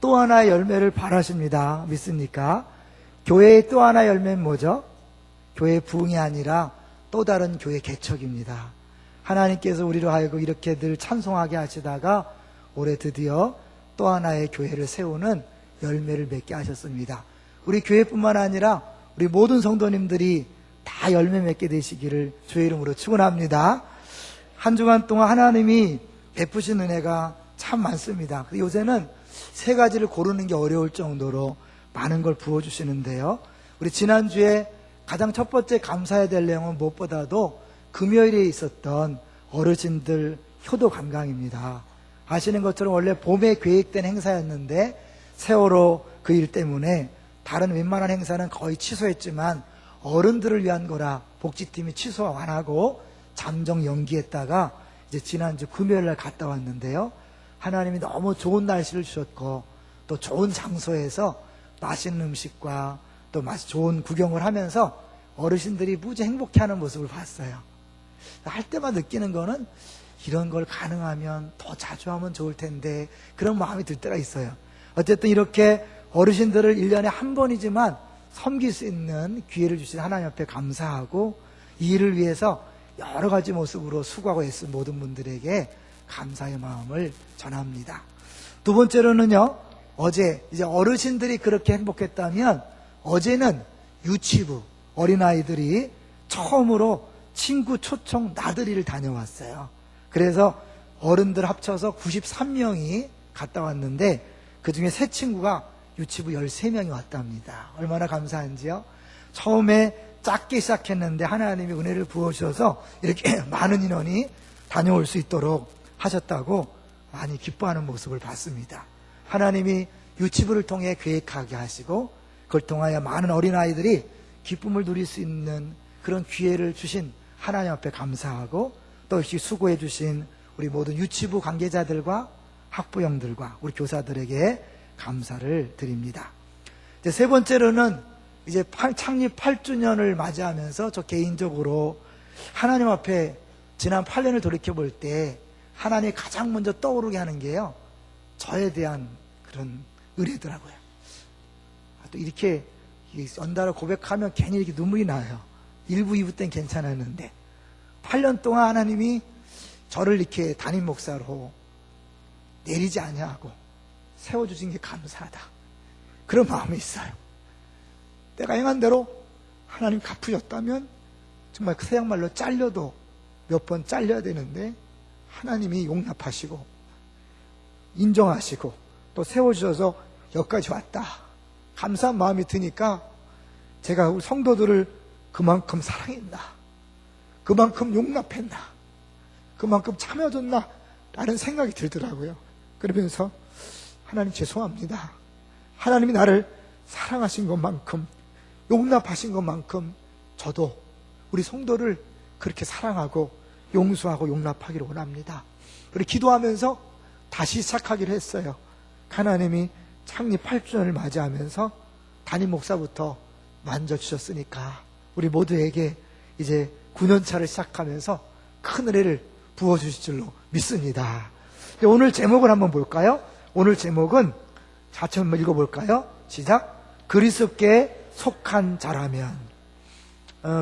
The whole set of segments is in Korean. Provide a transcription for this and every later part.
또 하나의 열매를 바라십니다. 믿습니까? 교회의 또 하나의 열매는 뭐죠? 교회 부흥이 아니라 또 다른 교회 개척입니다. 하나님께서 우리로 하여금 이렇게 늘 찬송하게 하시다가 올해 드디어 또 하나의 교회를 세우는 열매를 맺게 하셨습니다. 우리 교회뿐만 아니라 우리 모든 성도님들이 다 열매 맺게 되시기를 주의 이름으로 축원합니다. 한 주간 동안 하나님이 베푸신 은혜가 참 많습니다. 요새는 세 가지를 고르는 게 어려울 정도로 많은 걸 부어주시는데요. 우리 지난주에 가장 첫 번째 감사해야 될 내용은 무엇보다도 금요일에 있었던 어르신들 효도 관광입니다. 아시는 것처럼 원래 봄에 계획된 행사였는데 세월호 그 일 때문에 다른 웬만한 행사는 거의 취소했지만 어른들을 위한 거라 복지팀이 취소 안 하고 잠정 연기했다가 이제 지난주 금요일 날 갔다 왔는데요. 하나님이 너무 좋은 날씨를 주셨고 또 좋은 장소에서 맛있는 음식과 또 좋은 구경을 하면서 어르신들이 무지 행복해하는 모습을 봤어요. 할 때만 느끼는 거는 이런 걸 가능하면 더 자주 하면 좋을 텐데 그런 마음이 들 때가 있어요. 어쨌든 이렇게 어르신들을 1년에 한 번이지만 섬길 수 있는 기회를 주신 하나님 앞에 감사하고 이 일을 위해서 여러 가지 모습으로 수고하고 애쓴 모든 분들에게 감사의 마음을 전합니다. 두 번째로는요, 어제 이제 어르신들이 그렇게 행복했다면 어제는 유치부 어린아이들이 처음으로 친구 초청 나들이를 다녀왔어요. 그래서 어른들 합쳐서 93명이 갔다 왔는데 그중에 세 친구가 유치부 13명이 왔답니다. 얼마나 감사한지요. 처음에 작게 시작했는데 하나님이 은혜를 부어주셔서 이렇게 많은 인원이 다녀올 수 있도록 하셨다고 많이 기뻐하는 모습을 봤습니다. 하나님이 유치부를 통해 계획하게 하시고 그걸 통하여 많은 어린아이들이 기쁨을 누릴 수 있는 그런 기회를 주신 하나님 앞에 감사하고 또 역시 수고해 주신 우리 모든 유치부 관계자들과 학부형들과 우리 교사들에게 감사를 드립니다. 이제 세 번째로는 이제 창립 8주년을 맞이하면서 저 개인적으로 하나님 앞에 지난 8년을 돌이켜 볼 때 하나님이 가장 먼저 떠오르게 하는 게요, 저에 대한 그런 의뢰더라고요. 또 이렇게 연달아 고백하면 괜히 이렇게 눈물이 나요. 1부, 2부 때는 괜찮았는데 8년 동안 하나님이 저를 이렇게 담임 목사로 내리지 아니하고 세워주신 게 감사하다, 그런 마음이 있어요. 내가 행한 대로 하나님 갚으셨다면 정말 그 새양말로 잘려도 몇 번 잘려야 되는데 하나님이 용납하시고 인정하시고 또 세워주셔서 여기까지 왔다, 감사한 마음이 드니까 제가 우리 성도들을 그만큼 사랑했나, 그만큼 용납했나, 그만큼 참여줬나 라는 생각이 들더라고요. 그러면서 하나님 죄송합니다. 하나님이 나를 사랑하신 것만큼 용납하신 것만큼 저도 우리 성도를 그렇게 사랑하고 용서하고 용납하기를 원합니다. 그리고 기도하면서 다시 시작하기로 했어요. 하나님이 창립 8주년을 맞이하면서 담임 목사부터 만져주셨으니까 우리 모두에게 이제 9년차를 시작하면서 큰 은혜를 부어주실 줄로 믿습니다. 오늘 제목을 한번 볼까요? 오늘 제목은 자체 한번 읽어볼까요? 시작. 그리스도께 속한 자라면.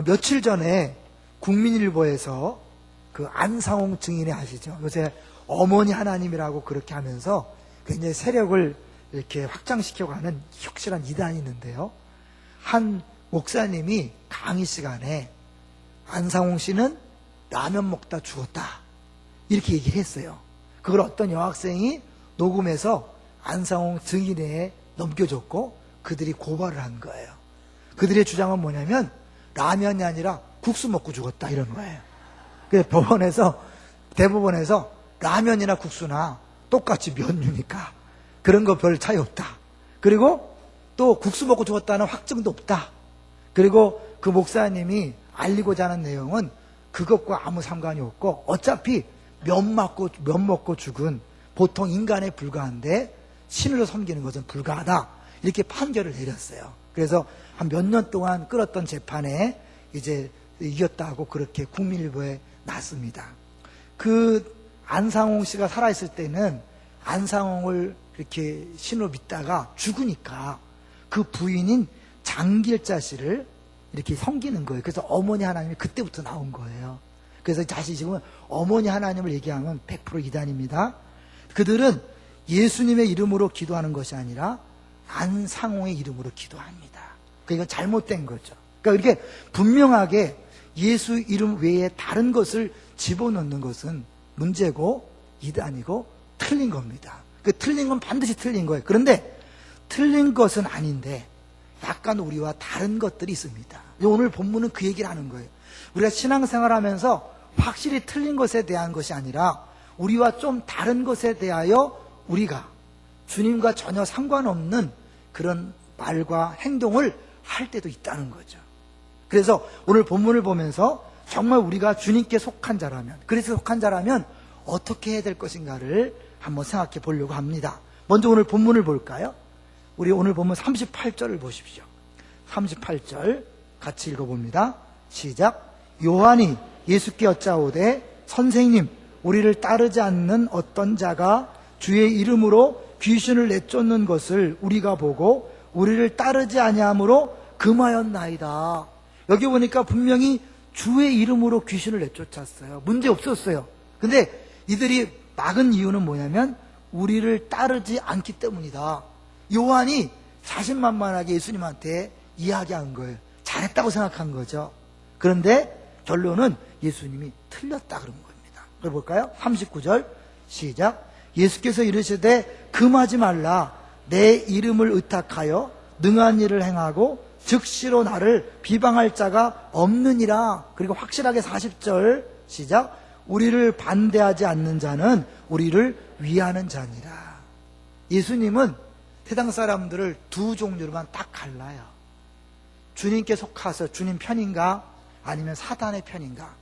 며칠 전에 국민일보에서 그 안상홍 증인이 아시죠? 요새 어머니 하나님이라고 그렇게 하면서 굉장히 세력을 이렇게 확장시켜가는 확실한 이단이 있는데요. 한 목사님이 강의 시간에 안상홍 씨는 라면 먹다 죽었다, 이렇게 얘기를 했어요. 그걸 어떤 여학생이 녹음해서 안상홍 증인에 넘겨줬고 그들이 고발을 한 거예요. 그들의 주장은 뭐냐면 라면이 아니라 국수 먹고 죽었다, 이런 거예요. 그래서 대법원에서 라면이나 국수나 똑같이 면류니까 그런 거 별 차이 없다. 그리고 또 국수 먹고 죽었다는 확증도 없다. 그리고 그 목사님이 알리고자 하는 내용은 그것과 아무 상관이 없고 어차피 면 먹고 죽은 보통 인간에 불과한데 신으로 섬기는 것은 불가하다, 이렇게 판결을 내렸어요. 그래서 한 몇 년 동안 끌었던 재판에 이제 이겼다고 그렇게 국민일보에 났습니다. 그 안상홍 씨가 살아있을 때는 안상홍을 이렇게 신으로 믿다가 죽으니까 그 부인인 장길자 씨를 이렇게 섬기는 거예요. 그래서 어머니 하나님이 그때부터 나온 거예요. 그래서 다시 지금 어머니 하나님을 얘기하면 100% 이단입니다. 그들은 예수님의 이름으로 기도하는 것이 아니라 안상홍의 이름으로 기도합니다. 그러니까 잘못된 거죠. 그러니까 이렇게 분명하게 예수 이름 외에 다른 것을 집어넣는 것은 문제고 이단이고 틀린 겁니다. 그 틀린 건 반드시 틀린 거예요. 그런데 틀린 것은 아닌데 약간 우리와 다른 것들이 있습니다. 오늘 본문은 그 얘기를 하는 거예요. 우리가 신앙생활하면서 확실히 틀린 것에 대한 것이 아니라 우리와 좀 다른 것에 대하여 우리가 주님과 전혀 상관없는 그런 말과 행동을 할 때도 있다는 거죠. 그래서 오늘 본문을 보면서 정말 우리가 주님께 속한 자라면, 그리스도에 속한 자라면 어떻게 해야 될 것인가를 한번 생각해 보려고 합니다. 먼저 오늘 본문을 볼까요? 우리 오늘 본문 38절을 보십시오. 38절 같이 읽어봅니다. 시작. 요한이 예수께 여짜오되 선생님, 우리를 따르지 않는 어떤 자가 주의 이름으로 귀신을 내쫓는 것을 우리가 보고 우리를 따르지 아니함으로 금하였나이다. 여기 보니까 분명히 주의 이름으로 귀신을 내쫓았어요. 문제 없었어요. 근데 이들이 막은 이유는 뭐냐면 우리를 따르지 않기 때문이다. 요한이 자신만만하게 예수님한테 이야기한 거예요. 잘했다고 생각한 거죠. 그런데 결론은 예수님이 틀렸다 그런 겁니다. 그걸 볼까요? 39절 시작. 예수께서 이르시되 금하지 말라. 내 이름을 의탁하여 능한 일을 행하고 즉시로 나를 비방할 자가 없느니라. 그리고 확실하게 40절 시작. 우리를 반대하지 않는 자는 우리를 위하는 자니라. 예수님은 세상 사람들을 두 종류로만 딱 갈라요. 주님께 속하서 주님 편인가 아니면 사단의 편인가.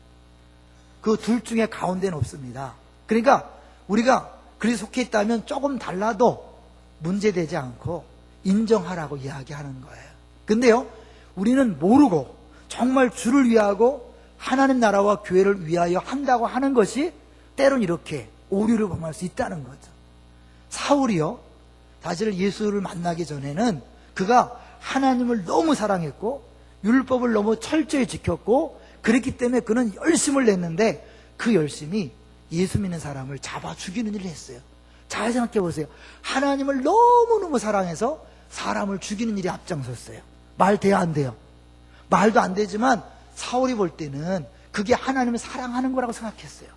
그 둘 중에 가운데는 없습니다. 그러니까 우리가 그리 속해 있다면 조금 달라도 문제되지 않고 인정하라고 이야기하는 거예요. 근데요, 우리는 모르고 정말 주를 위하고 하나님 나라와 교회를 위하여 한다고 하는 것이 때론 이렇게 오류를 범할 수 있다는 거죠. 사울이요, 사실 예수를 만나기 전에는 그가 하나님을 너무 사랑했고 율법을 너무 철저히 지켰고 그랬기 때문에 그는 열심을 냈는데 그 열심이 예수 믿는 사람을 잡아 죽이는 일을 했어요. 잘 생각해 보세요. 하나님을 너무너무 사랑해서 사람을 죽이는 일이 앞장섰어요. 말 돼요, 안 돼요? 말도 안 되지만 사울이 볼 때는 그게 하나님을 사랑하는 거라고 생각했어요.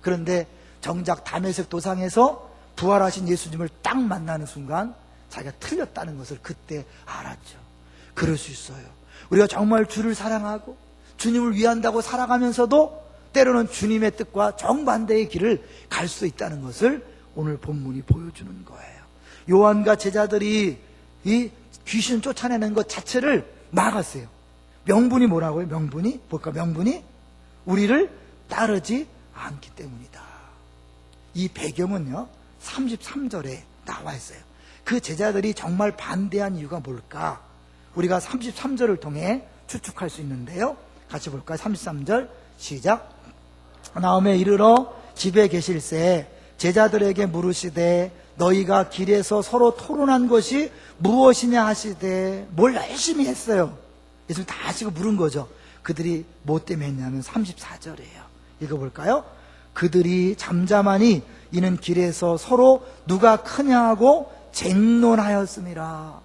그런데 정작 다메섹 도상에서 부활하신 예수님을 딱 만나는 순간 자기가 틀렸다는 것을 그때 알았죠. 그럴 수 있어요. 우리가 정말 주를 사랑하고 주님을 위한다고 살아가면서도 때로는 주님의 뜻과 정반대의 길을 갈 수 있다는 것을 오늘 본문이 보여주는 거예요. 요한과 제자들이 이 귀신 쫓아내는 것 자체를 막았어요. 명분이 뭐라고요? 명분이? 볼까? 명분이 우리를 따르지 않기 때문이다. 이 배경은요 33절에 나와 있어요. 그 제자들이 정말 반대한 이유가 뭘까? 우리가 33절을 통해 추측할 수 있는데요. 같이 볼까요? 33절 시작. 나음에 이르러 집에 계실새 제자들에게 물으시되 너희가 길에서 서로 토론한 것이 무엇이냐 하시되 뭘 열심히 했어요. 예수님 다 하시고 물은 거죠. 그들이 뭐 때문에 했냐면 34절이에요. 읽어볼까요? 그들이 잠잠하니 이는 길에서 서로 누가 크냐 하고 쟁론하였습니다.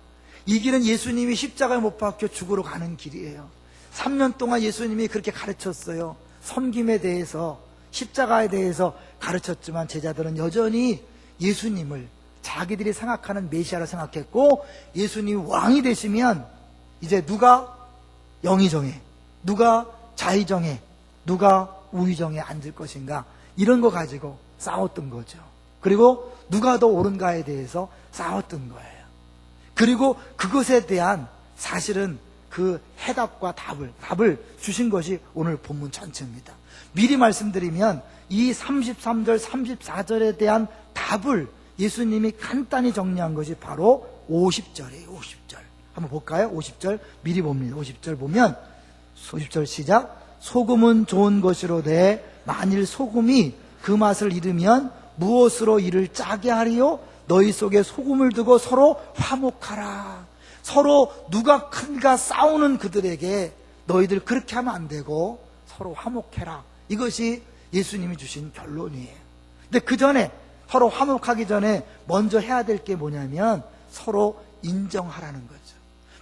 이 길은 예수님이 십자가에 못 박혀 죽으러 가는 길이에요. 3년 동안 예수님이 그렇게 가르쳤어요. 섬김에 대해서, 십자가에 대해서 가르쳤지만 제자들은 여전히 예수님을 자기들이 생각하는 메시아로 생각했고 예수님이 왕이 되시면 이제 누가 영이 정해, 누가 자의 정해, 누가 우의 정해 앉을 것인가, 이런 거 가지고 싸웠던 거죠. 그리고 누가 더 옳은가에 대해서 싸웠던 거예요. 그리고 그것에 대한 사실은 그 해답과 답을 주신 것이 오늘 본문 전체입니다. 미리 말씀드리면 이 33절, 34절에 대한 답을 예수님이 간단히 정리한 것이 바로 50절이에요. 50절. 한번 볼까요? 50절 미리 봅니다. 50절 보면 50절 시작. 소금은 좋은 것이로되 만일 소금이 그 맛을 잃으면 무엇으로 이를 짜게 하리요? 너희 속에 소금을 두고 서로 화목하라. 서로 누가 큰가 싸우는 그들에게 너희들 그렇게 하면 안 되고 서로 화목해라. 이것이 예수님이 주신 결론이에요. 근데 그 전에, 서로 화목하기 전에 먼저 해야 될 게 뭐냐면 서로 인정하라는 거죠.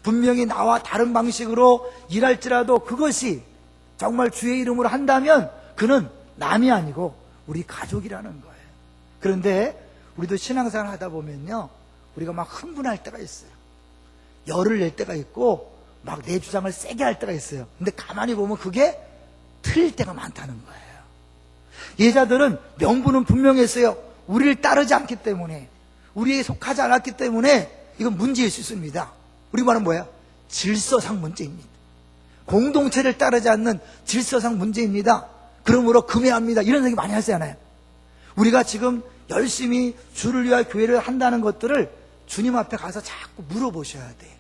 분명히 나와 다른 방식으로 일할지라도 그것이 정말 주의 이름으로 한다면 그는 남이 아니고 우리 가족이라는 거예요. 그런데 우리도 신앙생활 하다 보면요, 우리가 막 흥분할 때가 있어요. 열을 낼 때가 있고 막 내 주장을 세게 할 때가 있어요. 근데 가만히 보면 그게 틀릴 때가 많다는 거예요. 예자들은 명분은 분명했어요. 우리를 따르지 않기 때문에, 우리에 속하지 않았기 때문에 이건 문제일 수 있습니다. 우리 말은 뭐야? 질서상 문제입니다. 공동체를 따르지 않는 질서상 문제입니다. 그러므로 금해합니다. 이런 얘기 많이 하잖아요. 우리가 지금 열심히 주를 위하여 교회를 한다는 것들을 주님 앞에 가서 자꾸 물어보셔야 돼요.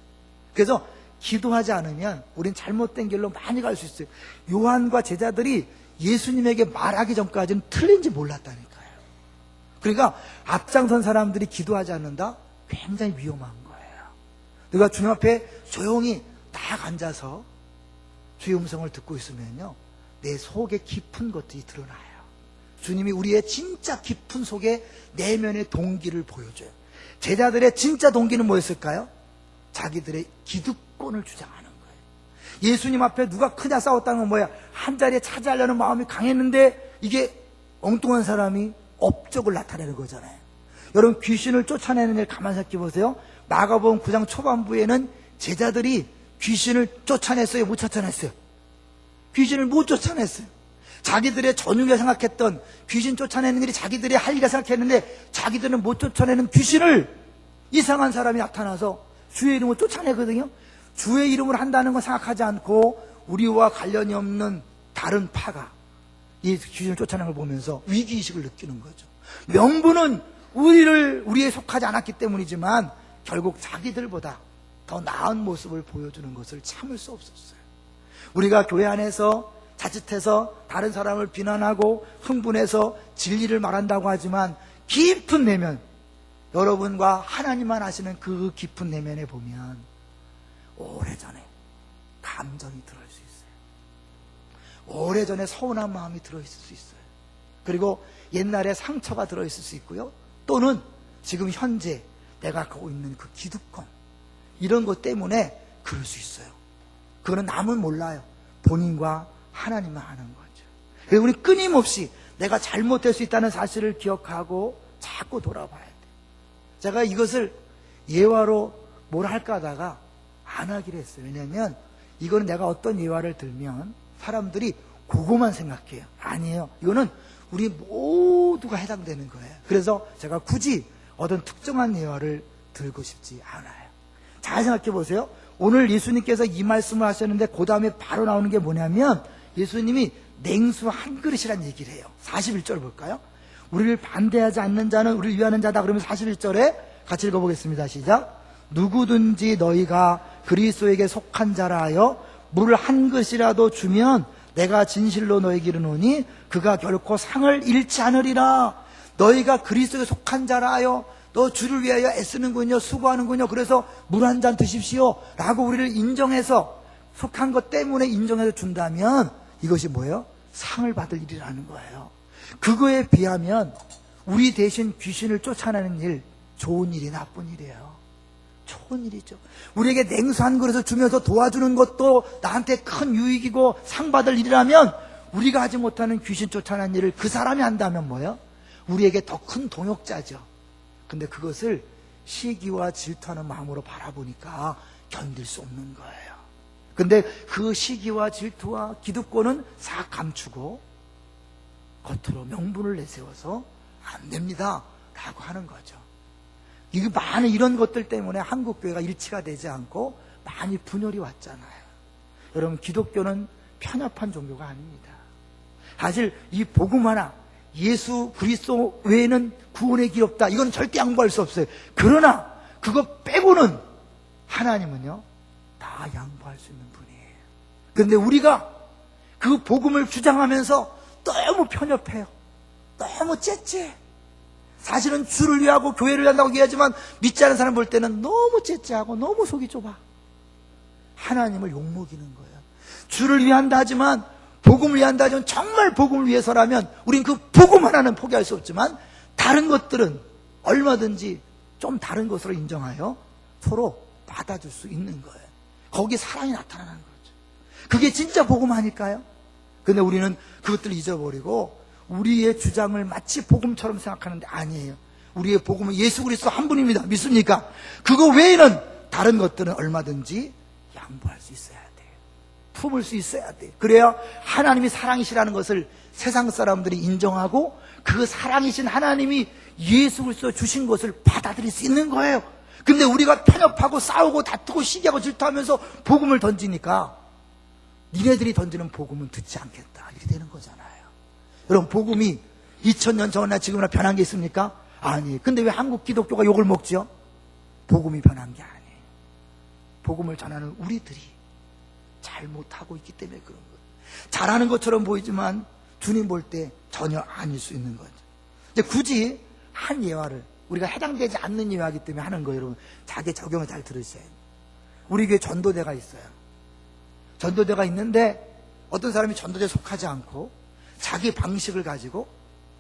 그래서 기도하지 않으면 우린 잘못된 길로 많이 갈 수 있어요. 요한과 제자들이 예수님에게 말하기 전까지는 틀린지 몰랐다니까요. 그러니까 앞장선 사람들이 기도하지 않는다? 굉장히 위험한 거예요. 내가 주님 앞에 조용히 딱 앉아서 주의 음성을 듣고 있으면요, 내 속에 깊은 것들이 드러나요. 주님이 우리의 진짜 깊은 속에 내면의 동기를 보여줘요. 제자들의 진짜 동기는 뭐였을까요? 자기들의 기득권을 주장하는 거예요. 예수님 앞에 누가 크냐 싸웠다는 건 뭐야? 한 자리에 차지하려는 마음이 강했는데 이게 엉뚱한 사람이 업적을 나타내는 거잖아요. 여러분, 귀신을 쫓아내는 일 가만히 생각해 보세요. 마가복음 9장 초반부에는 제자들이 귀신을 쫓아냈어요? 못 쫓아냈어요? 귀신을 못 쫓아냈어요. 자기들의 전유가 생각했던 귀신 쫓아내는 일이 자기들이 할 일이라 생각했는데 자기들은 못 쫓아내는 귀신을 이상한 사람이 나타나서 주의 이름으로 쫓아내거든요. 주의 이름으로 한다는 건 생각하지 않고 우리와 관련이 없는 다른 파가 이 귀신을 쫓아내는 걸 보면서 위기의식을 느끼는 거죠. 명분은 우리에 속하지 않았기 때문이지만 결국 자기들보다 더 나은 모습을 보여주는 것을 참을 수 없었어요. 우리가 교회 안에서 자칫해서 다른 사람을 비난하고 흥분해서 진리를 말한다고 하지만 깊은 내면, 여러분과 하나님만 아시는 그 깊은 내면에 보면 오래전에 감정이 들어올 수 있어요. 오래전에 서운한 마음이 들어있을 수 있어요. 그리고 옛날에 상처가 들어있을 수 있고요. 또는 지금 현재 내가 갖고 있는 그 기득권, 이런 것 때문에 그럴 수 있어요. 그거는 남은 몰라요. 본인과 하나님만 아는 거죠. 그래서 우리 끊임없이 내가 잘못될 수 있다는 사실을 기억하고 자꾸 돌아봐야 돼요. 제가 이것을 예화로 뭘 할까 하다가 안 하기로 했어요. 왜냐하면 이거는 내가 어떤 예화를 들면 사람들이 그거만 생각해요. 아니에요. 이거는 우리 모두가 해당되는 거예요. 그래서 제가 굳이 어떤 특정한 예화를 들고 싶지 않아요. 잘 생각해 보세요. 오늘 예수님께서 이 말씀을 하셨는데 그 다음에 바로 나오는 게 뭐냐면 예수님이 냉수 한 그릇이란 얘기를 해요. 41절 볼까요? 우리를 반대하지 않는 자는 우리를 위하는 자다. 그러면 41절에 같이 읽어보겠습니다. 시작. 누구든지 너희가 그리스도에게 속한 자라 하여 물을 한 그릇이라도 주면 내가 진실로 너희에게 이르노니 그가 결코 상을 잃지 않으리라. 너희가 그리스도에게 속한 자라 하여 너 주를 위하여 애쓰는군요, 수고하는군요, 그래서 물 한 잔 드십시오 라고 우리를 인정해서 속한 것 때문에 인정해서 준다면 이것이 뭐예요? 상을 받을 일이라는 거예요. 그거에 비하면 우리 대신 귀신을 쫓아내는 일, 좋은 일이 나쁜 일이에요. 좋은 일이죠. 우리에게 냉수 한 그릇을 주면서 도와주는 것도 나한테 큰 유익이고 상 받을 일이라면 우리가 하지 못하는 귀신 쫓아내는 일을 그 사람이 한다면 뭐예요? 우리에게 더 큰 동역자죠. 근데 그것을 시기와 질투하는 마음으로 바라보니까 견딜 수 없는 거예요. 근데 그 시기와 질투와 기득권은 싹 감추고 겉으로 명분을 내세워서 안 됩니다 라고 하는 거죠. 이게 많은 이런 것들 때문에 한국교회가 일치가 되지 않고 많이 분열이 왔잖아요. 여러분, 기독교는 편협한 종교가 아닙니다. 사실 이 복음 하나, 예수 그리스도 외에는 구원의 길 없다, 이건 절대 양보할 수 없어요. 그러나 그거 빼고는 하나님은요 다 양보할 수 있는 분이에요. 그런데 우리가 그 복음을 주장하면서 너무 편협해요. 너무 째째. 사실은 주를 위하고 교회를 위한다고 얘기하지만 믿지 않는 사람 볼 때는 너무 째째하고 너무 속이 좁아. 하나님을 욕먹이는 거예요. 주를 위한다 하지만, 복음을 위한다 하지만, 정말 복음을 위해서라면 우린 그 복음 하나는 포기할 수 없지만 다른 것들은 얼마든지 좀 다른 것으로 인정하여 서로 받아줄 수 있는 거예요. 거기 사랑이 나타나는 거죠. 그게 진짜 복음 아닐까요? 근데 우리는 그것들을 잊어버리고 우리의 주장을 마치 복음처럼 생각하는데 아니에요. 우리의 복음은 예수 그리스도 한 분입니다. 믿습니까? 그거 외에는 다른 것들은 얼마든지 양보할 수 있어야 돼요. 품을 수 있어야 돼요. 그래야 하나님이 사랑이시라는 것을 세상 사람들이 인정하고 그 사랑이신 하나님이 예수 그리스도 주신 것을 받아들일 수 있는 거예요. 근데 우리가 편협하고 싸우고 다투고 시기하고 질투하면서 복음을 던지니까 니네들이 던지는 복음은 듣지 않겠다 이렇게 되는 거잖아요. 여러분, 복음이 2000년 전이나 지금이나 변한 게 있습니까? 아니에요. 근데 왜 한국 기독교가 욕을 먹죠? 복음이 변한 게 아니에요. 복음을 전하는 우리들이 잘못하고 있기 때문에 그런 거예요. 잘하는 것처럼 보이지만 주님 볼 때 전혀 아닐 수 있는 거죠. 이제 굳이 한 예화를, 우리가 해당되지 않는 예화이기 때문에 하는 거예요. 여러분, 자기 적용을 잘 들으셔야 돼요. 우리 교회 전도대가 있어요. 전도대가 있는데 어떤 사람이 전도대에 속하지 않고 자기 방식을 가지고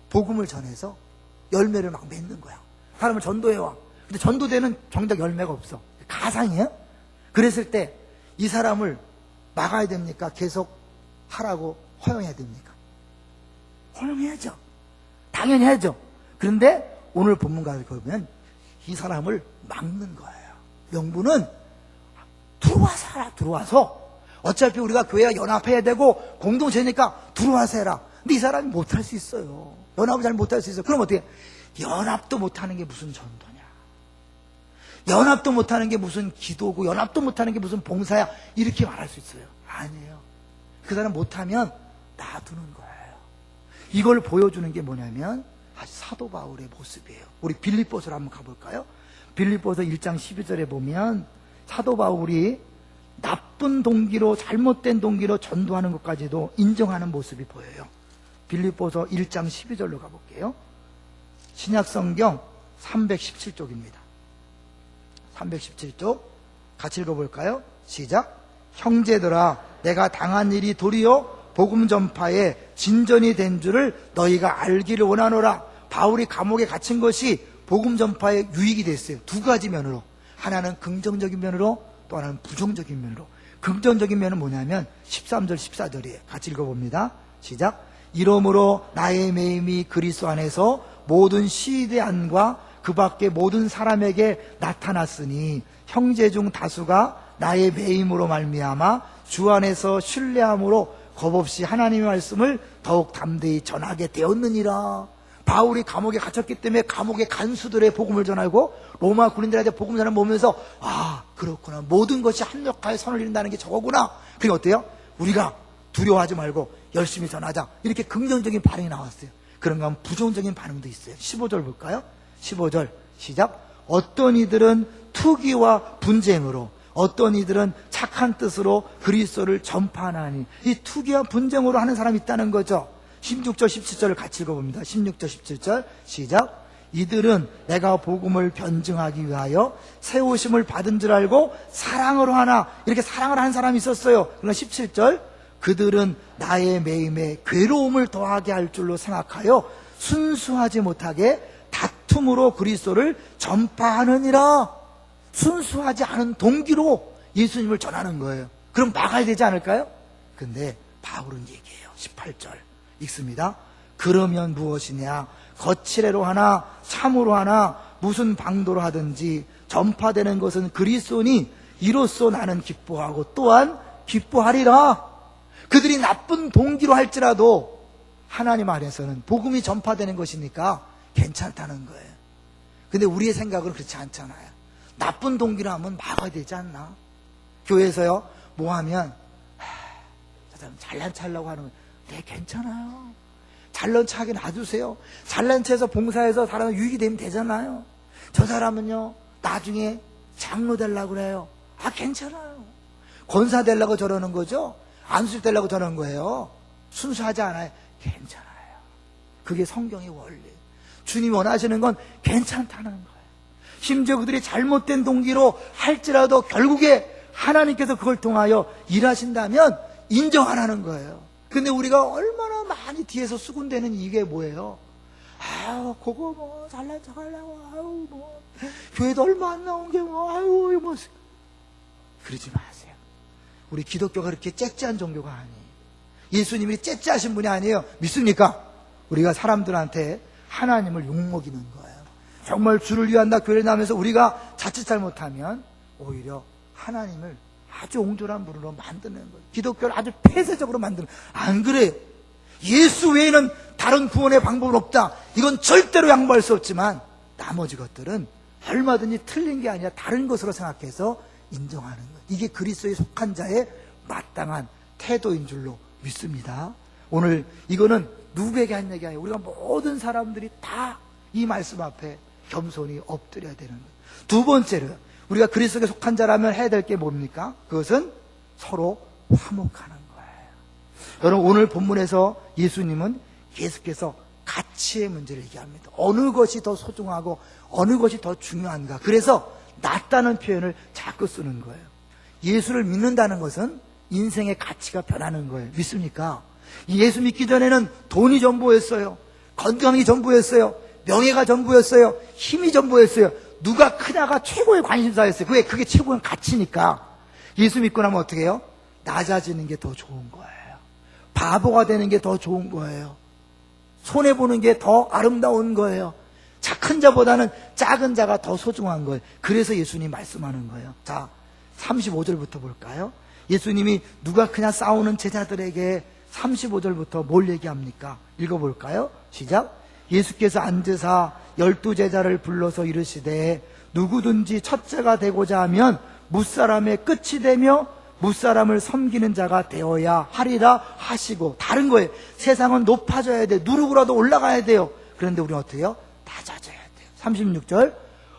복음을 전해서 열매를 막 맺는 거야. 사람을 전도해와. 근데 전도대는 정작 열매가 없어. 가상이에요? 그랬을 때 이 사람을 막아야 됩니까? 계속 하라고 허용해야 됩니까? 허용해야죠. 당연히 해야죠. 그런데 오늘 본문가를 보면 이 사람을 막는 거예요. 명분은 들어와서 하라. 들어와서 어차피 우리가 교회가 연합해야 되고 공동체니까 들어와서 해라. 근데 이 사람이 못할 수 있어요. 연합을 잘 못할 수 있어요. 그럼 어떻게? 연합도 못하는 게 무슨 전도냐? 연합도 못하는 게 무슨 기도고 연합도 못하는 게 무슨 봉사야? 이렇게 말할 수 있어요. 아니에요. 그 사람 못하면 놔두는 거예요. 이걸 보여주는 게 뭐냐면 사도 바울의 모습이에요. 우리 빌립보서로 한번 가볼까요? 빌립보서 1장 12절에 보면 사도 바울이 나쁜 동기로, 잘못된 동기로 전도하는 것까지도 인정하는 모습이 보여요. 빌립보서 1장 12절로 가볼게요. 신약성경 317쪽입니다. 317쪽 같이 읽어볼까요? 시작. 형제들아, 내가 당한 일이 도리어 복음 전파에 진전이 된 줄을 너희가 알기를 원하노라. 바울이 감옥에 갇힌 것이 복음 전파에 유익이 됐어요. 두 가지 면으로. 하나는 긍정적인 면으로, 또 하나는 부정적인 면으로. 긍정적인 면은 뭐냐면 13절 14절이에요. 같이 읽어봅니다. 시작. 이러므로 나의 매임이 그리스도 안에서 모든 시대안과 그 밖에 모든 사람에게 나타났으니 형제 중 다수가 나의 매임으로 말미암아 주 안에서 신뢰함으로 겁없이 하나님의 말씀을 더욱 담대히 전하게 되었느니라. 바울이 감옥에 갇혔기 때문에 감옥의 간수들의 복음을 전하고 로마 군인들한테 복음 전하는 보면서 아, 그렇구나. 모든 것이 합력하여 선을 이룬다는 게 저거구나. 그게 어때요? 우리가 두려워하지 말고 열심히 전하자. 이렇게 긍정적인 반응이 나왔어요. 그런가 하면 부정적인 반응도 있어요. 15절 볼까요? 15절 시작. 어떤 이들은 투기와 분쟁으로, 어떤 이들은 착한 뜻으로 그리스도를 전파하나니. 이 투기와 분쟁으로 하는 사람이 있다는 거죠. 16절 17절을 같이 읽어봅니다. 16절 17절 시작. 이들은 내가 복음을 변증하기 위하여 세우심을 받은 줄 알고 사랑으로 하나. 이렇게 사랑을 하는 사람이 있었어요. 그러나 17절 그들은 나의 매임에 괴로움을 더하게 할 줄로 생각하여 순수하지 못하게 다툼으로 그리스도를 전파하느니라. 순수하지 않은 동기로 예수님을 전하는 거예요. 그럼 막아야 되지 않을까요? 근데 바울은 얘기해요. 18절 읽습니다. 그러면 무엇이냐? 거칠애로 하나 참으로 하나 무슨 방도로 하든지 전파되는 것은 그리스도니 이로써 나는 기뻐하고 또한 기뻐하리라. 그들이 나쁜 동기로 할지라도 하나님 안에서는 복음이 전파되는 것이니까 괜찮다는 거예요. 근데 우리의 생각은 그렇지 않잖아요. 나쁜 동기로 하면 막아야 되지 않나? 교회에서요 뭐 하면 저 사람 잘난 체하려고 하는 거예요. 네, 괜찮아요. 잘난 체하게 놔두세요. 잘난 체해서 봉사해서 사람 유익이 되면 되잖아요. 저 사람은요 나중에 장로 되려고 그래요. 아, 괜찮아요. 권사 되려고 저러는 거죠. 안수 되려고 저러는 거예요. 순수하지 않아요. 괜찮아요. 그게 성경의 원리. 주님이 원하시는 건 괜찮다는 거예요. 심지어 그들이 잘못된 동기로 할지라도 결국에 하나님께서 그걸 통하여 일하신다면 인정하라는 거예요. 근데 우리가 얼마나 많이 뒤에서 수군대는 이게 뭐예요? 아유, 그거 뭐 잘난 척 하려고, 아유, 뭐 교회도 얼마 안 나온 게 뭐, 아유, 뭐 그러지 마세요. 우리 기독교가 그렇게 째째한 종교가 아니에요. 예수님이 째째하신 분이 아니에요. 믿습니까? 우리가 사람들한테 하나님을 욕먹이는 거예요. 정말 주를 위한다 교회를 나면서 우리가 자칫 잘못하면 오히려 하나님을 아주 옹졸한 분으로 만드는 거예요. 기독교를 아주 폐쇄적으로 만드는. 안 그래요. 예수 외에는 다른 구원의 방법은 없다. 이건 절대로 양보할 수 없지만 나머지 것들은 얼마든지 틀린 게 아니라 다른 것으로 생각해서 인정하는 거예요. 이게 그리스도에 속한 자의 마땅한 태도인 줄로 믿습니다. 오늘 이거는 누구에게 한 얘기 아니에요. 우리가 모든 사람들이 다 이 말씀 앞에 겸손히 엎드려야 되는 거예요. 두 번째로 우리가 그리스도에 속한 자라면 해야 될 게 뭡니까? 그것은 서로 화목하는 거예요. 여러분, 오늘 본문에서 예수님은 계속해서 가치의 문제를 얘기합니다. 어느 것이 더 소중하고 어느 것이 더 중요한가. 그래서 낫다는 표현을 자꾸 쓰는 거예요. 예수를 믿는다는 것은 인생의 가치가 변하는 거예요. 믿습니까? 예수 믿기 전에는 돈이 전부였어요. 건강이 전부였어요. 명예가 전부였어요. 힘이 전부였어요. 누가 크냐가 최고의 관심사였어요. 그게 최고의 가치니까. 예수 믿고 나면 어떻게 해요? 낮아지는 게 더 좋은 거예요. 바보가 되는 게 더 좋은 거예요. 손해보는 게 더 아름다운 거예요. 큰 자보다는 작은 자가 더 소중한 거예요. 그래서 예수님 말씀하는 거예요. 자, 35절부터 볼까요? 예수님이 누가 크냐 싸우는 제자들에게 35절부터 뭘 얘기합니까? 읽어볼까요? 시작. 예수께서 앉으사 12제자를 불러서 이르시되 누구든지 첫째가 되고자 하면 무사람의 끝이 되며 무사람을 섬기는 자가 되어야 하리라 하시고. 다른 거예요. 세상은 높아져야 돼. 누르고라도 올라가야 돼요. 그런데 우리는 어떻게 해요? 낮아져야 돼요. 36절.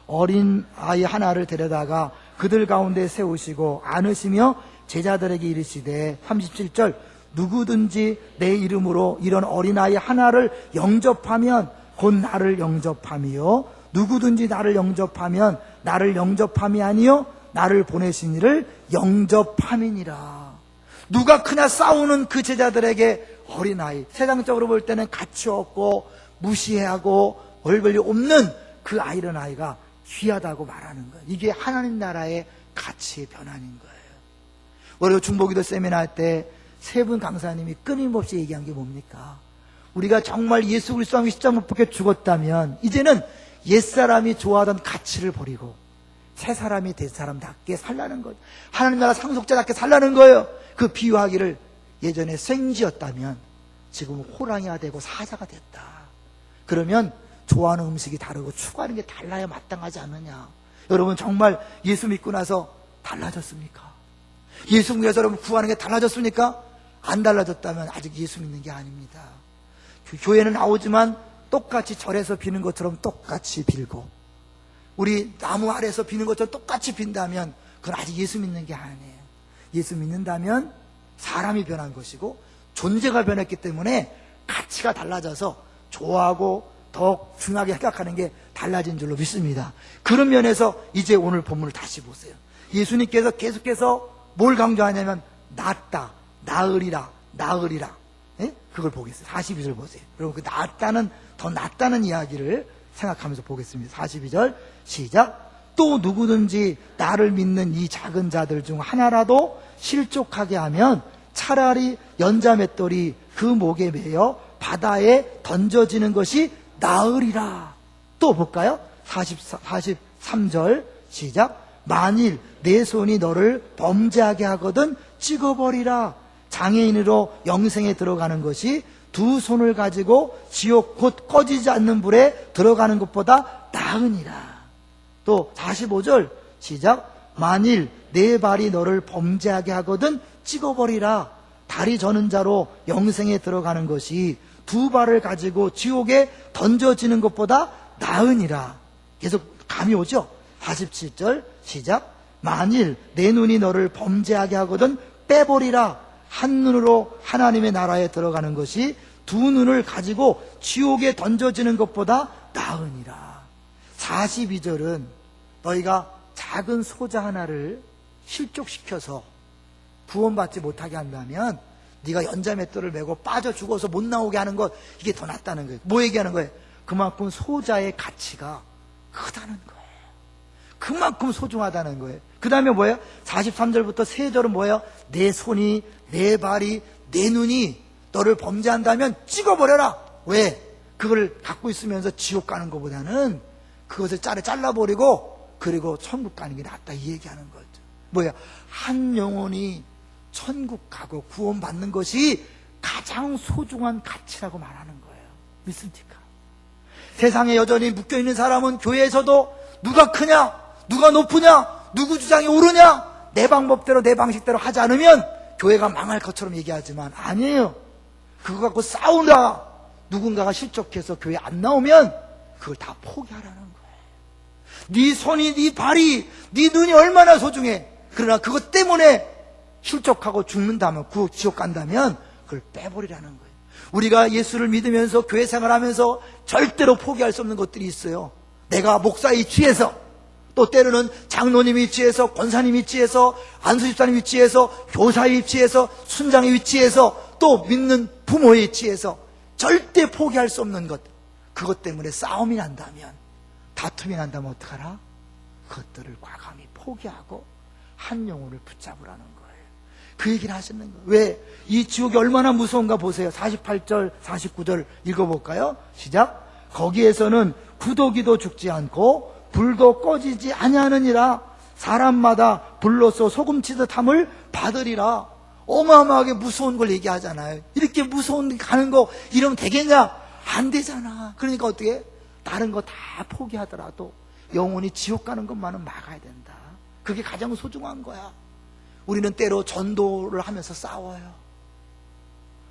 어린 아이 하나를 데려다가 그들 가운데 세우시고 안으시며 제자들에게 이르시되. 37절. 누구든지 내 이름으로 이런 어린아이 하나를 영접하면 곧 나를 영접함이요 누구든지 나를 영접하면 나를 영접함이 아니요 나를 보내신 이를 영접함이니라. 누가 크냐 싸우는 그 제자들에게 어린아이, 세상적으로 볼 때는 가치 없고 무시하고 얼굴이 없는 그 아이런 아이가 귀하다고 말하는 거예요. 이게 하나님 나라의 가치의 변환인 거예요. 우리가 중보기도 세미나 할 때 세 분 강사님이 끊임없이 얘기한 게 뭡니까? 우리가 정말 예수 그리스도와 십자가 못 박혀 죽었다면 이제는 옛사람이 좋아하던 가치를 버리고 새 사람이 된 사람답게 살라는 거예요. 하나님 나라 상속자답게 살라는 거예요. 그 비유하기를 예전에 생쥐였다면 지금은 호랑이가 되고 사자가 됐다. 그러면 좋아하는 음식이 다르고 추구하는 게 달라야 마땅하지 않느냐. 여러분, 정말 예수 믿고 나서 달라졌습니까? 예수 믿어서 여러분 구하는 게 달라졌습니까? 안 달라졌다면 아직 예수 믿는 게 아닙니다. 교회는 나오지만 똑같이 절에서 비는 것처럼 똑같이 빌고 우리 나무 아래에서 비는 것처럼 똑같이 빈다면 그건 아직 예수 믿는 게 아니에요. 예수 믿는다면 사람이 변한 것이고 존재가 변했기 때문에 가치가 달라져서 좋아하고 더 중요하게 생각하는 게 달라진 줄로 믿습니다. 그런 면에서 이제 오늘 본문을 다시 보세요. 예수님께서 계속해서 뭘 강조하냐면 낫다, 나으리라, 나으리라. 예? 그걸 보겠어요. 42절 보세요. 여러분, 그 낫다는, 더 낫다는 이야기를 생각하면서 보겠습니다. 42절 시작. 또 누구든지 나를 믿는 이 작은 자들 중 하나라도 실족하게 하면 차라리 연자맷돌이 그 목에 매여 바다에 던져지는 것이 나으리라. 또 볼까요? 43절 시작. 만일 내 손이 너를 범죄하게 하거든 찍어버리라. 장애인으로 영생에 들어가는 것이 두 손을 가지고 지옥 곧 꺼지지 않는 불에 들어가는 것보다 나으니라. 또 45절 시작. 만일 내 발이 너를 범죄하게 하거든 찍어버리라. 다리 저는 자로 영생에 들어가는 것이 두 발을 가지고 지옥에 던져지는 것보다 나으니라. 계속 감이 오죠? 47절 시작. 만일 내 눈이 너를 범죄하게 하거든 빼버리라. 한 눈으로 하나님의 나라에 들어가는 것이 두 눈을 가지고 지옥에 던져지는 것보다 나으니라. 42절은 너희가 작은 소자 하나를 실족시켜서 구원받지 못하게 한다면 네가 연자맷돌을 메고 빠져 죽어서 못 나오게 하는 것, 이게 더 낫다는 거예요. 뭐 얘기하는 거예요? 그만큼 소자의 가치가 크다는 거예요. 그만큼 소중하다는 거예요. 그 다음에 뭐예요? 43절부터 3절은 뭐예요? 내 손이, 내 발이, 내 눈이 너를 범죄한다면 찍어버려라. 왜? 그걸 갖고 있으면서 지옥 가는 것보다는 그것을 잘라버리고 그리고 천국 가는 게 낫다, 이 얘기하는 거죠. 뭐야? 한 영혼이 천국 가고 구원받는 것이 가장 소중한 가치라고 말하는 거예요. 믿습니까? 세상에 여전히 묶여있는 사람은 교회에서도 누가 크냐, 누가 높으냐, 누구 주장이 옳으냐, 내 방법대로 내 방식대로 하지 않으면 교회가 망할 것처럼 얘기하지만 아니에요. 그거 갖고 싸우다 누군가가 실족해서 교회 안 나오면 그걸 다 포기하라는 거예요. 네 손이, 네 발이, 네 눈이 얼마나 소중해. 그러나 그것 때문에 실족하고 죽는다면, 지옥 간다면 그걸 빼버리라는 거예요. 우리가 예수를 믿으면서 교회 생활하면서 절대로 포기할 수 없는 것들이 있어요. 내가 목사의 위치에서, 또 때로는 장로님 위치에서, 권사님 위치에서, 안수집사님 위치에서, 교사의 위치에서, 순장의 위치에서, 또 믿는 부모의 위치에서 절대 포기할 수 없는 것, 그것 때문에 싸움이 난다면, 다툼이 난다면 어떡하라? 그것들을 과감히 포기하고 한 영혼을 붙잡으라는 거예요. 그 얘기를 하시는 거예요. 왜? 이 지옥이 얼마나 무서운가 보세요. 48절, 49절 읽어볼까요? 시작. 거기에서는 구더기도 죽지 않고 불도 꺼지지 아니하느니라. 사람마다 불로써 소금치듯함을 받으리라. 어마어마하게 무서운 걸 얘기하잖아요. 이렇게 무서운 데 가는 거 이러면 되겠냐? 안 되잖아. 그러니까 어떻게? 다른 거 다 포기하더라도 영혼이 지옥 가는 것만은 막아야 된다. 그게 가장 소중한 거야. 우리는 때로 전도를 하면서 싸워요.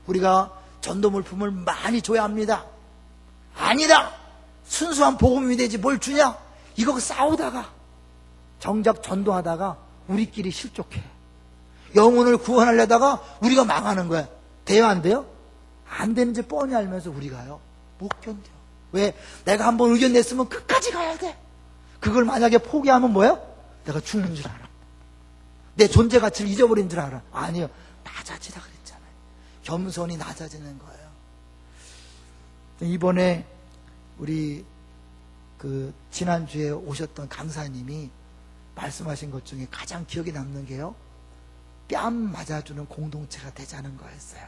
우리가 전도 물품을 많이 줘야 합니다. 아니다! 순수한 복음이 되지 뭘 주냐? 이거 싸우다가 정작 전도하다가 우리끼리 실족해. 영혼을 구원하려다가 우리가 망하는 거야. 돼요, 안 돼요? 안 되는지 뻔히 알면서 우리가요 못 견뎌. 왜? 내가 한번 의견 냈으면 끝까지 가야 돼. 그걸 만약에 포기하면 뭐예요? 내가 죽는 줄 알아. 내 존재 가치를 잊어버린 줄 알아. 아니요, 낮아지라 그랬잖아요. 겸손히 낮아지는 거예요. 이번에 우리 지난주에 오셨던 강사님이 말씀하신 것 중에 가장 기억에 남는 게요, 뺨 맞아주는 공동체가 되자는 거였어요.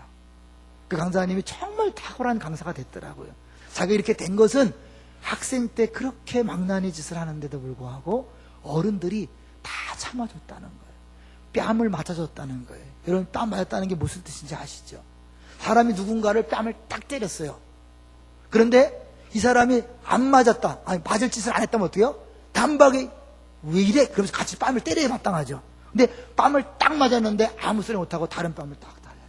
그 강사님이 정말 탁월한 강사가 됐더라고요. 자기가 이렇게 된 것은 학생 때 그렇게 망나니 짓을 하는데도 불구하고 어른들이 다 참아줬다는 거예요. 뺨을 맞아줬다는 거예요. 여러분, 뺨 맞았다는 게 무슨 뜻인지 아시죠? 사람이 누군가를 뺨을 딱 때렸어요. 그런데 이 사람이 안 맞았다, 아니 맞을 짓을 안 했다면 어때요? 단박에 왜 이래? 그러면서 같이 뺨을 때려야 마땅하죠. 근데 뺨을 딱 맞았는데 아무 소리 못하고 다른 뺨을 딱 달라요.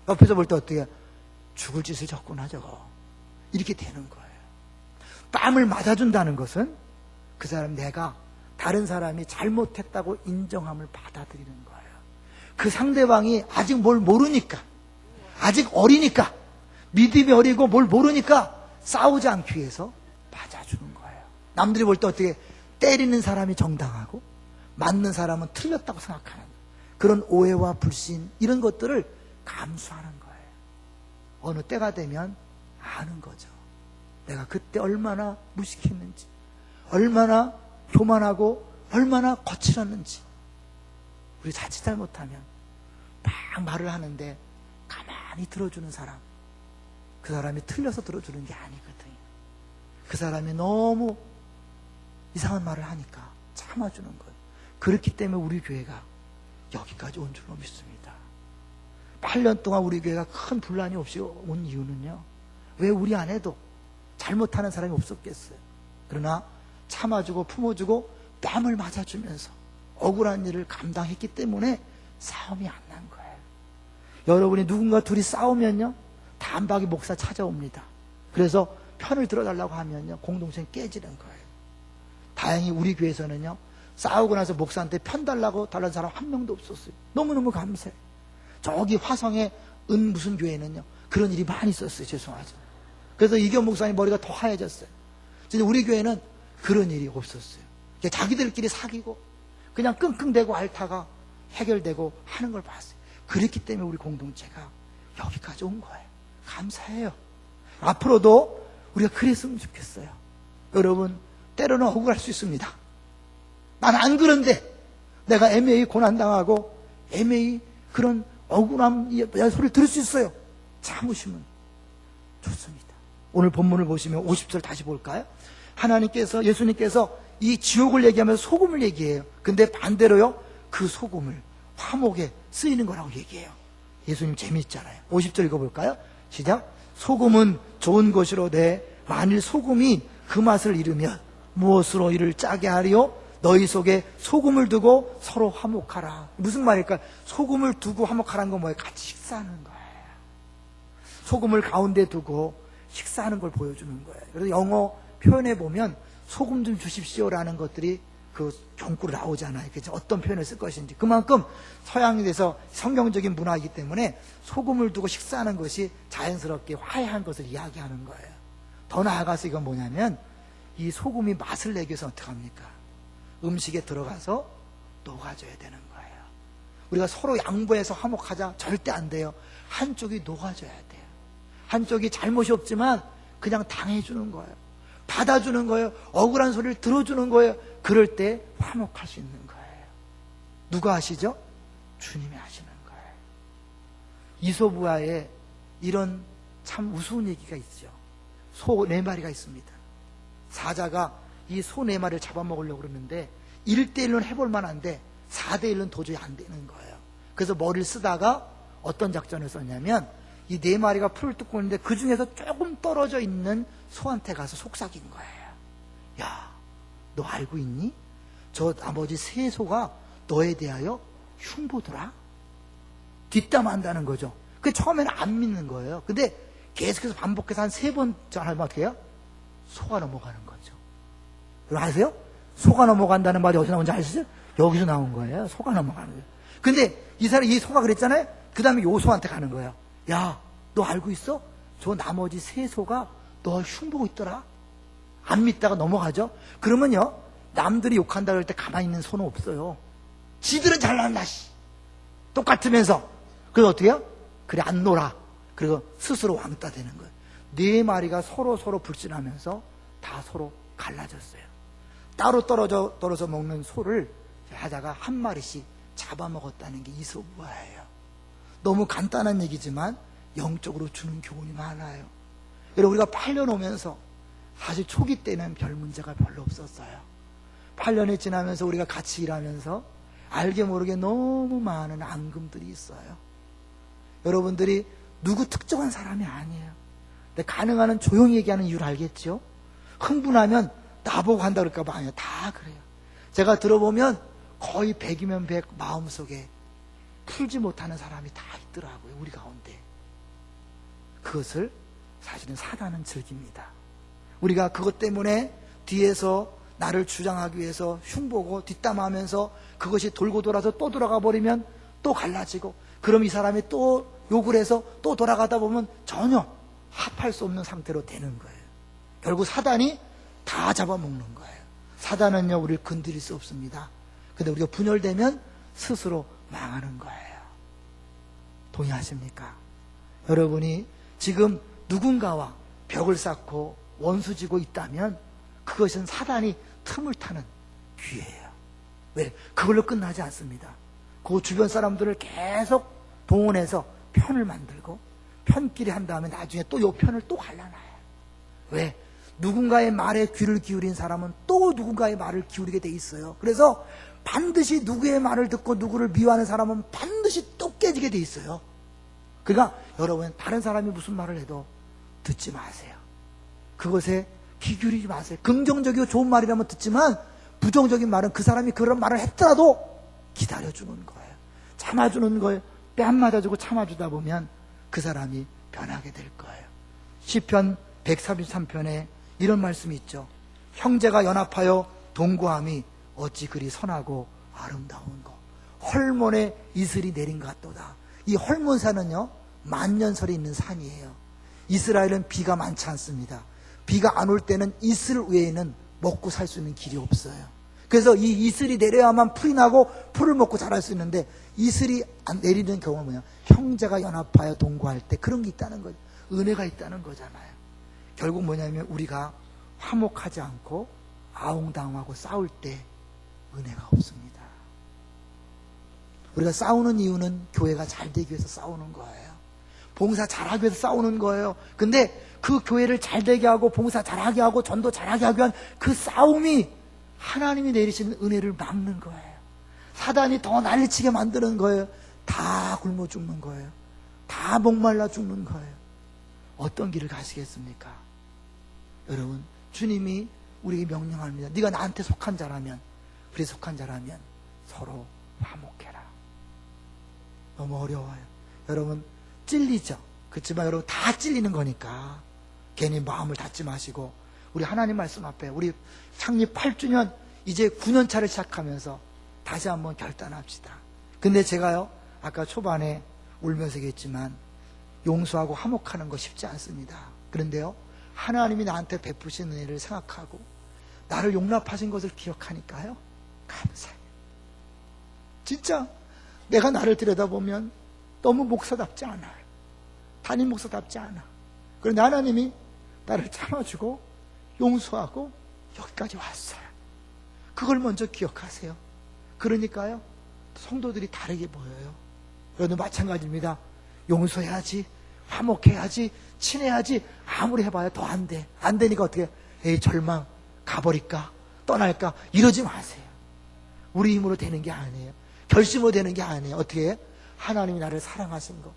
옆에서 볼 때 어떻게? 죽을 짓을 졌구나 저거. 이렇게 되는 거예요. 뺨을 맞아준다는 것은 그 사람, 내가 다른 사람이 잘못했다고 인정함을 받아들이는 거예요. 그 상대방이 아직 뭘 모르니까, 아직 어리니까, 믿음이 어리고 뭘 모르니까 싸우지 않기 위해서 맞아주는 거예요. 남들이 볼 때 어떻게? 때리는 사람이 정당하고 맞는 사람은 틀렸다고 생각하는 그런 오해와 불신, 이런 것들을 감수하는 거예요. 어느 때가 되면 아는 거죠. 내가 그때 얼마나 무식했는지, 얼마나 교만하고 얼마나 거칠었는지. 우리 자칫 잘못하면 막 말을 하는데 가만히 들어주는 사람, 그 사람이 틀려서 들어주는 게 아니거든요. 그 사람이 너무 이상한 말을 하니까 참아주는 거예요. 그렇기 때문에 우리 교회가 여기까지 온 줄로 믿습니다. 8년 동안 우리 교회가 큰 분란이 없이 온 이유는요, 왜 우리 안에도 잘못하는 사람이 없었겠어요. 그러나 참아주고 품어주고 뺨을 맞아주면서 억울한 일을 감당했기 때문에 싸움이 안 난 거예요. 여러분이 누군가 둘이 싸우면요, 단박에 목사 찾아옵니다. 그래서 편을 들어달라고 하면요, 공동체는 깨지는 거예요. 다행히 우리 교회에서는요, 싸우고 나서 목사한테 편 달라고 달라는 사람 한 명도 없었어요. 너무너무 감사해요. 저기 화성의 무슨 교회는요, 그런 일이 많이 있었어요. 죄송하죠. 그래서 이경 목사님 머리가 더 하얘졌어요. 진짜 우리 교회는 그런 일이 없었어요. 자기들끼리 사귀고 그냥 끙끙대고 앓다가 해결되고 하는 걸 봤어요. 그렇기 때문에 우리 공동체가 여기까지 온 거예요. 감사해요. 앞으로도 우리가 그랬으면 좋겠어요. 여러분, 때로는 억울할 수 있습니다. 난 안 그런데 내가 애매히 고난당하고 애매히 그런 억울함 소리를 들을 수 있어요. 참으시면 좋습니다. 오늘 본문을 보시면 50절 다시 볼까요? 하나님께서, 예수님께서 이 지옥을 얘기하면서 소금을 얘기해요. 근데 반대로요, 그 소금을 화목에 쓰이는 거라고 얘기해요. 예수님 재미있잖아요. 50절 읽어볼까요? 시작. 소금은 좋은 것이로되 만일 소금이 그 맛을 잃으면 무엇으로 이를 짜게 하리요? 너희 속에 소금을 두고 서로 화목하라. 무슨 말일까요? 소금을 두고 화목하라는 건 뭐예요? 같이 식사하는 거예요. 소금을 가운데 두고 식사하는 걸 보여주는 거예요. 그래서 영어 표현에 보면 소금 좀 주십시오라는 것들이 그 경구로 나오잖아요. 그래서 어떤 표현을 쓸 것인지. 그만큼 서양에 대해서 성경적인 문화이기 때문에 소금을 두고 식사하는 것이 자연스럽게 화해한 것을 이야기하는 거예요. 더 나아가서 이건 뭐냐면 이 소금이 맛을 내기 위해서 어떻게 합니까? 음식에 들어가서 녹아줘야 되는 거예요. 우리가 서로 양보해서 화목하자 절대 안 돼요. 한쪽이 녹아줘야 돼요. 한쪽이 잘못이 없지만 그냥 당해주는 거예요. 받아주는 거예요. 억울한 소리를 들어주는 거예요. 그럴 때 화목할 수 있는 거예요. 누가 하시죠? 주님이 하시는 거예요. 이솝우화에 이런 참 우스운 얘기가 있죠. 소 4마리가 있습니다. 사자가 이 소 4마리를 잡아먹으려고 그러는데 1대1로는 해볼 만한데 4대1은 도저히 안 되는 거예요. 그래서 머리를 쓰다가 어떤 작전을 썼냐면 이 4마리가 풀을 뜯고 있는데 그 중에서 조금 떨어져 있는 소한테 가서 속삭인 거예요. 야, 너 알고 있니? 저 나머지 3소가 너에 대하여 흉보더라? 뒷담한다는 거죠. 그 처음에는 안 믿는 거예요. 근데 계속해서 반복해서 한 3번 하면 어떻게 해요? 소가 넘어가는 거죠. 여러분 아세요? 소가 넘어간다는 말이 어디서 나온지 아시죠? 여기서 나온 거예요. 소가 넘어가는 거예요. 근데 이 사람이 이 소가 그랬잖아요. 그 다음에 요 소한테 가는 거예요. 야, 너 알고 있어? 저 나머지 3소가 너 흉보고 있더라? 안 믿다가 넘어가죠? 그러면요, 남들이 욕한다 그럴 때 가만히 있는 소는 없어요. 지들은 잘난다, 씨. 똑같으면서. 그래서 어떻게 해요? 그래, 안 놀아. 그리고 스스로 왕따 되는 거예요. 4마리가 서로 불신하면서 다 서로 갈라졌어요. 따로 떨어져 먹는 소를 하다가 한 마리씩 잡아먹었다는 게 이솝우화예요. 너무 간단한 얘기지만 영적으로 주는 교훈이 많아요. 여러분, 우리가 8년 오면서 사실 초기 때는 별 문제가 별로 없었어요. 8년이 지나면서 우리가 같이 일하면서 알게 모르게 너무 많은 앙금들이 있어요. 여러분들이 누구 특정한 사람이 아니에요. 근데 가능한 한 조용히 얘기하는 이유를 알겠죠? 흥분하면 나보고 한다 그럴까 봐. 아니에요. 다 그래요. 제가 들어보면 거의 100이면 100 마음속에 풀지 못하는 사람이 다 있더라고요. 우리 가운데. 그것을 사실은 사단은 즐깁니다. 우리가 그것 때문에 뒤에서 나를 주장하기 위해서 흉보고 뒷담하면서 그것이 돌고 돌아서 또 돌아가 버리면 또 갈라지고, 그럼 이 사람이 또 욕을 해서 또 돌아가다 보면 전혀 합할 수 없는 상태로 되는 거예요. 결국 사단이 다 잡아먹는 거예요. 사단은요, 우리를 건드릴 수 없습니다. 근데 우리가 분열되면 스스로 망하는 거예요. 동의하십니까? 여러분이 지금 누군가와 벽을 쌓고 원수지고 있다면 그것은 사단이 틈을 타는 기회예요. 왜? 그걸로 끝나지 않습니다. 그 주변 사람들을 계속 동원해서 편을 만들고 편끼리 한 다음에 나중에 또 요 편을 또 갈라놔요. 왜? 누군가의 말에 귀를 기울인 사람은 또 누군가의 말을 기울이게 돼 있어요. 그래서 반드시 누구의 말을 듣고 누구를 미워하는 사람은 반드시 또 깨지게 돼 있어요. 그러니까 여러분, 다른 사람이 무슨 말을 해도 듣지 마세요. 그것에 귀 기울이지 마세요. 긍정적이고 좋은 말이라면 듣지만 부정적인 말은 그 사람이 그런 말을 했더라도 기다려주는 거예요. 참아주는 거예요. 뺨 맞아주고 참아주다 보면 그 사람이 변하게 될 거예요. 시편 133편에 이런 말씀이 있죠. 형제가 연합하여 동거함이 어찌 그리 선하고 아름다운 거. 헐몬에 이슬이 내린 것 같도다. 이 헐몬사는요, 만년설이 있는 산이에요. 이스라엘은 비가 많지 않습니다. 비가 안 올 때는 이슬 외에는 먹고 살 수 있는 길이 없어요. 그래서 이 이슬이 내려야만 풀이 나고 풀을 먹고 자랄 수 있는데 이슬이 안 내리는 경우는 뭐냐? 형제가 연합하여 동거할 때 그런 게 있다는 거죠. 은혜가 있다는 거잖아요. 결국 뭐냐면 우리가 화목하지 않고 아웅다웅하고 싸울 때 은혜가 없습니다. 우리가 싸우는 이유는 교회가 잘 되기 위해서 싸우는 거예요. 봉사 잘하기 위해서 싸우는 거예요. 근데 그 교회를 잘 되게 하고 봉사 잘하게 하고 전도 잘하게 하기 위한 그 싸움이 하나님이 내리시는 은혜를 막는 거예요. 사단이 더 난리치게 만드는 거예요. 다 굶어 죽는 거예요. 다 목말라 죽는 거예요. 어떤 길을 가시겠습니까? 여러분, 주님이 우리에게 명령합니다. 네가 나한테 속한 자라면, 그래 속한 자라면 서로 화목해라. 너무 어려워요. 여러분, 찔리죠. 그렇지만 여러분 다 찔리는 거니까 괜히 마음을 닫지 마시고 우리 하나님 말씀 앞에 우리 창립 8주년 이제 9년 차를 시작하면서 다시 한번 결단합시다. 근데 제가요, 아까 초반에 울면서 얘기했지만 용서하고 화목하는 거 쉽지 않습니다. 그런데요, 하나님이 나한테 베푸신 은혜를 생각하고 나를 용납하신 것을 기억하니까요, 감사해요. 진짜 내가 나를 들여다보면 너무 목사답지 않아요. 담임 목사답지 않아. 그런데 하나님이 나를 참아주고 용서하고 여기까지 왔어요. 그걸 먼저 기억하세요. 그러니까요, 성도들이 다르게 보여요. 여러분 마찬가지입니다. 용서해야지, 화목해야지, 친해야지 아무리 해봐야 더 안 돼. 안 되니까 어떻게, 에이 절망, 가버릴까, 떠날까, 이러지 마세요. 우리 힘으로 되는 게 아니에요. 결심으로 되는 게 아니에요. 어떻게 해요? 하나님이 나를 사랑하신 것,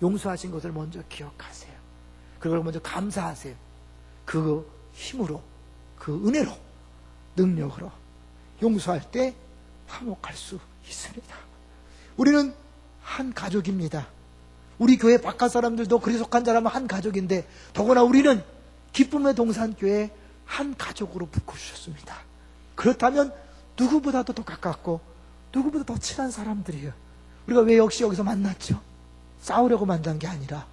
용서하신 것을 먼저 기억하세요. 그걸 먼저 감사하세요. 그 힘으로, 그 은혜로, 능력으로 용서할 때 화목할 수 있습니다. 우리는 한 가족입니다. 우리 교회 바깥 사람들도 그리 속한 자라면 한 가족인데 더구나 우리는 기쁨의 동산교회 한 가족으로 묶어주셨습니다. 그렇다면 누구보다도 더 가깝고 누구보다 더 친한 사람들이에요. 우리가 왜 역시 여기서 만났죠? 싸우려고 만난 게 아니라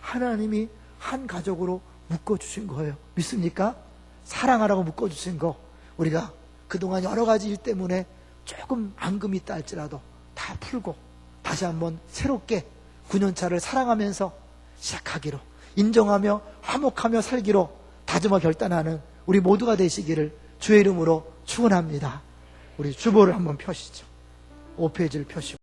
하나님이 한 가족으로 묶어주신 거예요. 믿습니까? 사랑하라고 묶어주신 거, 우리가 그동안 여러 가지 일 때문에 조금 앙금이 있다 할지라도 다 풀고 다시 한번 새롭게 9년차를 사랑하면서 시작하기로, 인정하며 화목하며 살기로 다짐하고 결단하는 우리 모두가 되시기를 주의 이름으로 축원합니다. 우리 주보를 한번 펴시죠. 5페이지를 펴시고